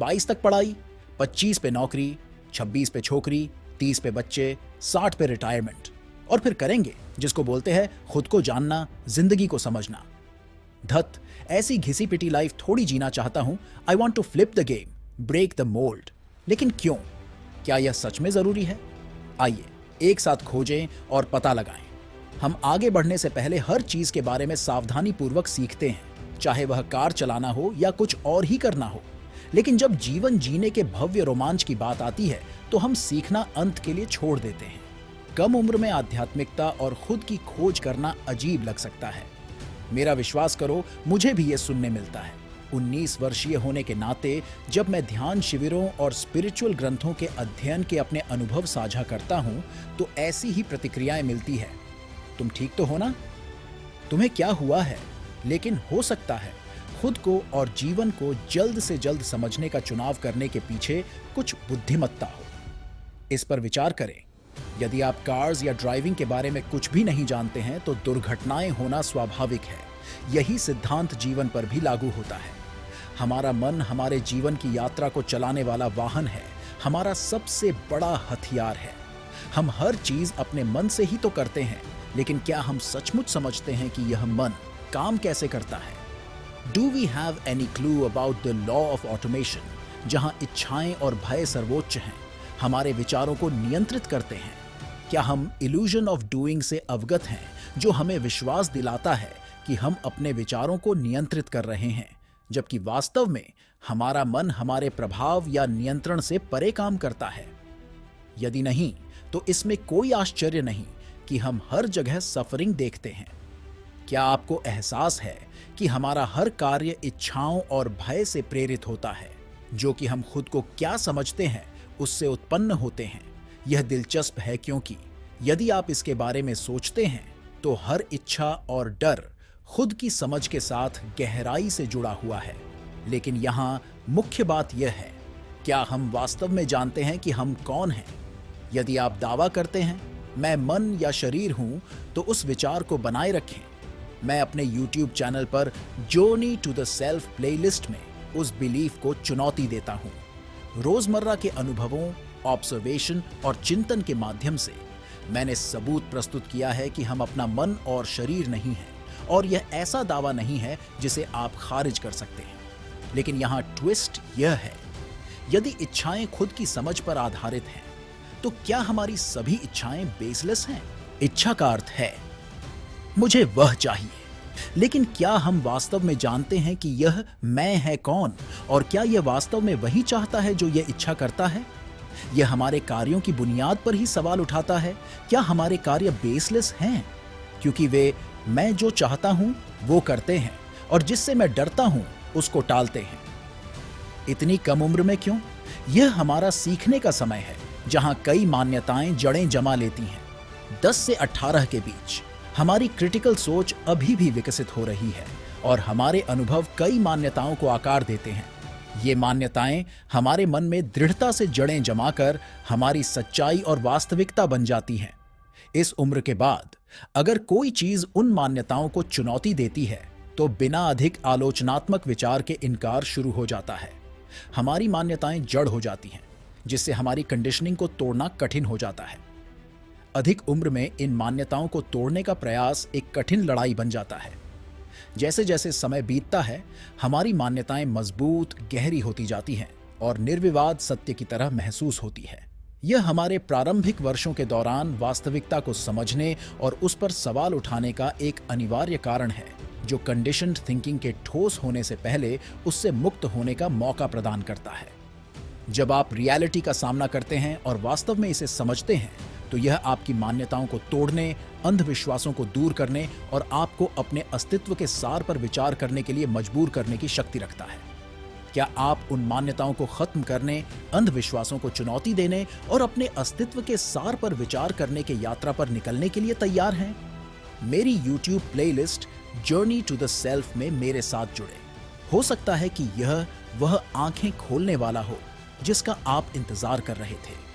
22 तक पढ़ाई, 25 पे नौकरी, 26 पे छोकरी, 30 पे बच्चे, 60 पे रिटायरमेंट, और फिर करेंगे जिसको बोलते हैं खुद को जानना, जिंदगी को समझना। धत, ऐसी घिसी पिटी लाइफ थोड़ी जीना चाहता हूं। I want to flip the game, break the mould. लेकिन क्यों? क्या यह सच में जरूरी है? आइए एक साथ खोजें और पता लगाएं। हम आगे बढ़ने से पहले हर चीज के बारे में सावधानी पूर्वक सीखते हैं, चाहे वह कार चलाना हो या कुछ और ही करना हो। लेकिन जब जीवन जीने के भव्य रोमांच की बात आती है तो हम सीखना अंत के लिए छोड़ देते हैं। कम उम्र में आध्यात्मिकता और खुद की खोज करना अजीब लग सकता है। मेरा विश्वास करो, मुझे भी ये सुनने मिलता है। 19 वर्षीय होने के नाते जब मैं ध्यान शिविरों और स्पिरिचुअल ग्रंथों के अध्ययन के अपने अनुभव साझा करता हूं तो ऐसी ही प्रतिक्रियाएं मिलती है। तुम ठीक तो हो ना? तुम्हें क्या हुआ है? लेकिन हो सकता है खुद को और जीवन को जल्द से जल्द समझने का चुनाव करने के पीछे कुछ बुद्धिमत्ता हो। इस पर विचार करें। यदि आप कार्स या ड्राइविंग के बारे में कुछ भी नहीं जानते हैं तो दुर्घटनाएं होना स्वाभाविक है। यही सिद्धांत जीवन पर भी लागू होता है। हमारा मन हमारे जीवन की यात्रा को चलाने वाला वाहन है, हमारा सबसे बड़ा हथियार है। हम हर चीज अपने मन से ही तो करते हैं, लेकिन क्या हम सचमुच समझते हैं कि यह मन काम कैसे करता है? Do we have any clue about the law of automation, जहां इच्छाएं और भय सर्वोच्च हैं, हमारे विचारों को नियंत्रित करते हैं? क्या हम इल्यूजन ऑफ डूइंग से अवगत हैं, जो हमें विश्वास दिलाता है कि हम अपने विचारों को नियंत्रित कर रहे हैं, जबकि वास्तव में हमारा मन हमारे प्रभाव या नियंत्रण से परे काम करता है? यदि नहीं, तो इसमें कोई आश्चर्य नहीं कि हम हर जगह सफरिंग देखते हैं। क्या आपको एहसास है कि हमारा हर कार्य इच्छाओं और भय से प्रेरित होता है, जो कि हम खुद को क्या समझते हैं उससे उत्पन्न होते हैं? यह दिलचस्प है क्योंकि यदि आप इसके बारे में सोचते हैं तो हर इच्छा और डर खुद की समझ के साथ गहराई से जुड़ा हुआ है। लेकिन यहाँ मुख्य बात यह है, क्या हम वास्तव में जानते हैं कि हम कौन हैं? यदि आप दावा करते हैं मैं मन या शरीर हूं, तो उस विचार को बनाए रखें। मैं अपने YouTube चैनल पर journey to the self playlist में उस बिलीफ को चुनौती देता हूं। रोजमर्रा के अनुभवों, ऑब्जर्वेशन और चिंतन के माध्यम से मैंने सबूत प्रस्तुत किया है कि हम अपना मन और शरीर नहीं हैं, और यह ऐसा दावा नहीं है जिसे आप खारिज कर सकते हैं। लेकिन यहाँ ट्विस्ट यह है, यदि इच्छाएं खुद की समझ पर आधारित हैं, तो क्या हमारी सभी इच्छाएं बेसलेस हैं? इच्छा का अर्थ है मुझे वह चाहिए, लेकिन क्या हम वास्तव में जानते हैं कि यह मैं है कौन, और क्या यह वास्तव में वही चाहता है जो यह इच्छा करता है? यह हमारे कार्यों की बुनियाद पर ही सवाल उठाता है, क्या हमारे कार्य बेसलेस हैं, क्योंकि वे मैं जो चाहता हूं वो करते हैं और जिससे मैं डरता हूं उसको टालते हैं। इतनी कम उम्र में क्यों? यह हमारा सीखने का समय है, जहां कई मान्यताएं जड़ें जमा लेती हैं। 10 से 18 के बीच हमारी क्रिटिकल सोच अभी भी विकसित हो रही है और हमारे अनुभव कई मान्यताओं को आकार देते हैं। ये मान्यताएं हमारे मन में दृढ़ता से जड़ें जमाकर हमारी सच्चाई और वास्तविकता बन जाती हैं। इस उम्र के बाद अगर कोई चीज उन मान्यताओं को चुनौती देती है तो बिना अधिक आलोचनात्मक विचार के इनकार शुरू हो जाता है। हमारी मान्यताएं जड़ हो जाती हैं, जिससे हमारी कंडीशनिंग को तोड़ना कठिन हो जाता है। अधिक उम्र में इन मान्यताओं को तोड़ने का प्रयास एक कठिन लड़ाई बन जाता है। जैसे जैसे समय बीतता है, हमारी मान्यताएं मजबूत, गहरी होती जाती हैं और निर्विवाद सत्य की तरह महसूस होती है। यह हमारे प्रारंभिक वर्षों के दौरान वास्तविकता को समझने और उस पर सवाल उठाने का एक अनिवार्य कारण है, जो कंडीशन्ड थिंकिंग के ठोस होने से पहले उससे मुक्त होने का मौका प्रदान करता है। जब आप रियलिटी का सामना करते हैं और वास्तव में इसे समझते हैं, तो यह आपकी मान्यताओं को तोड़ने, अंधविश्वासों को दूर करने और आपको अपने अस्तित्व के सार पर विचार करने के लिए मजबूर करने की शक्ति रखता है। क्या आप उन मान्यताओं को खत्म करने, अंधविश्वासों को चुनौती देने और अपने अस्तित्व के सार पर विचार करने की यात्रा पर निकलने के लिए तैयार हैं? मेरी YouTube playlist journey to the self में मेरे साथ जुड़े। हो सकता है कि यह वह आंखें खोलने वाला हो जिसका आप इंतजार कर रहे थे।